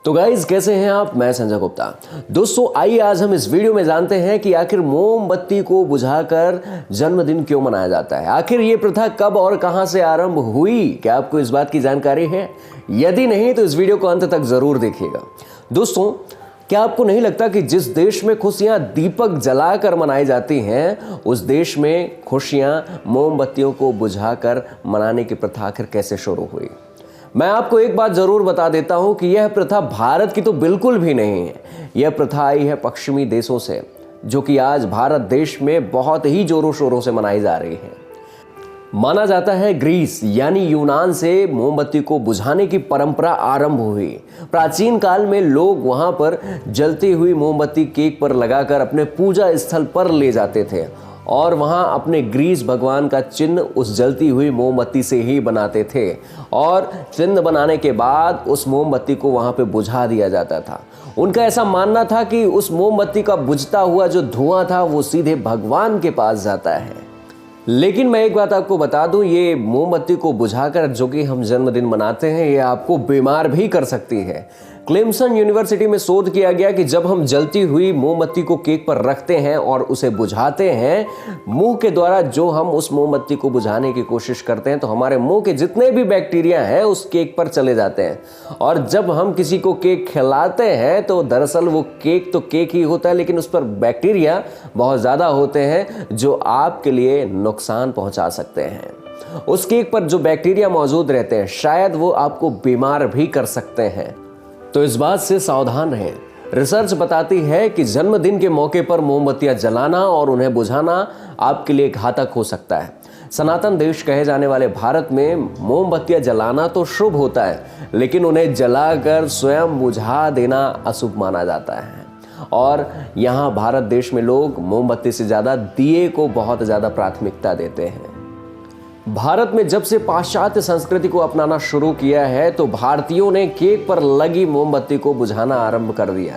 तो गाइज कैसे हैं आप। मैं संजय गुप्ता। दोस्तों आइए आज हम इस वीडियो में जानते हैं कि आखिर मोमबत्ती को बुझाकर जन्मदिन क्यों मनाया जाता है। आखिर ये प्रथा कब और कहां से आरंभ हुई, क्या आपको इस बात की जानकारी है? यदि नहीं तो इस वीडियो को अंत तक जरूर देखिएगा। दोस्तों क्या आपको नहीं लगता कि जिस देश में खुशियां दीपक जलाकर मनाई जाती हैं उस देश में खुशियां मोमबत्तियों को बुझाकर मनाने की प्रथा आखिर कैसे शुरू हुई? मैं आपको एक बात जरूर बता देता हूं कि यह प्रथा भारत की तो बिल्कुल भी नहीं है। यह प्रथा आई है पश्चिमी देशों से, जो कि आज भारत देश में बहुत ही जोरों शोरों से मनाई जा रही है। माना जाता है ग्रीस यानी यूनान से मोमबत्ती को बुझाने की परंपरा आरंभ हुई। प्राचीन काल में लोग वहां पर जलती हुई मोमबत्ती केक पर लगाकर अपने पूजा स्थल पर ले जाते थे और वहां अपने ग्रीस भगवान का चिन्ह उस जलती हुई मोमबत्ती से ही बनाते थे और चिन्ह बनाने के बाद उस मोमबत्ती को वहां पे बुझा दिया जाता था। उनका ऐसा मानना था कि उस मोमबत्ती का बुझता हुआ जो धुआं था वो सीधे भगवान के पास जाता है। लेकिन मैं एक बात आपको बता दूं, ये मोमबत्ती को बुझाकर जो कि हम जन्मदिन मनाते हैं ये आपको बीमार भी कर सकती है। क्लेमसन यूनिवर्सिटी में शोध किया गया कि जब हम जलती हुई मोमबत्ती को केक पर रखते हैं और उसे बुझाते हैं, मुंह के द्वारा जो हम उस मोमबत्ती को बुझाने की कोशिश करते हैं तो हमारे मुंह के जितने भी बैक्टीरिया हैं उस केक पर चले जाते हैं। और जब हम किसी को केक खिलाते हैं तो दरअसल वो केक तो केक ही होता है, लेकिन उस पर बैक्टीरिया बहुत ज़्यादा होते हैं जो आपके लिए नुकसान पहुंचा सकते हैं। उस केक पर जो बैक्टीरिया मौजूद रहते हैं शायद वो आपको बीमार भी कर सकते हैं, तो इस बात से सावधान रहें। रिसर्च बताती है कि जन्मदिन के मौके पर मोमबत्तियां जलाना और उन्हें बुझाना आपके लिए घातक हो सकता है। सनातन देश कहे जाने वाले भारत में मोमबत्तियां जलाना तो शुभ होता है, लेकिन उन्हें जलाकर स्वयं बुझा देना अशुभ माना जाता है। और यहाँ भारत देश में लोग मोमबत्ती से ज़्यादा दिए को बहुत ज़्यादा प्राथमिकता देते हैं। भारत में जब से पाश्चात्य संस्कृति को अपनाना शुरू किया है तो भारतीयों ने केक पर लगी मोमबत्ती को बुझाना आरंभ कर दिया।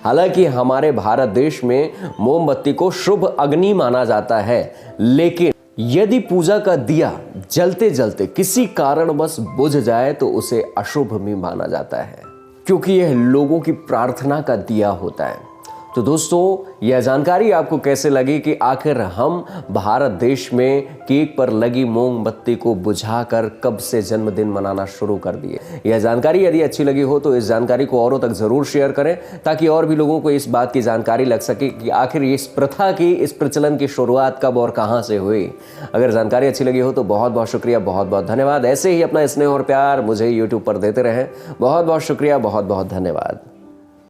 हालांकि हमारे भारत देश में मोमबत्ती को शुभ अग्नि माना जाता है, लेकिन यदि पूजा का दिया जलते जलते किसी कारणवश बुझ जाए तो उसे अशुभ भी माना जाता है, क्योंकि यह लोगों की प्रार्थना का दिया होता है। तो दोस्तों यह जानकारी आपको कैसे लगी कि आखिर हम भारत देश में केक पर लगी मोमबत्ती को बुझाकर कब से जन्मदिन मनाना शुरू कर दिए? यह जानकारी यदि अच्छी लगी हो तो इस जानकारी को औरों तक जरूर शेयर करें, ताकि और भी लोगों को इस बात की जानकारी लग सके कि आखिर इस प्रथा की, इस प्रचलन की शुरुआत कब और कहां से हुई। अगर जानकारी अच्छी लगी हो तो बहुत बहुत शुक्रिया, बहुत बहुत धन्यवाद। ऐसे ही अपना स्नेह और प्यार मुझे यूट्यूब पर देते रहें। बहुत बहुत शुक्रिया, बहुत बहुत धन्यवाद।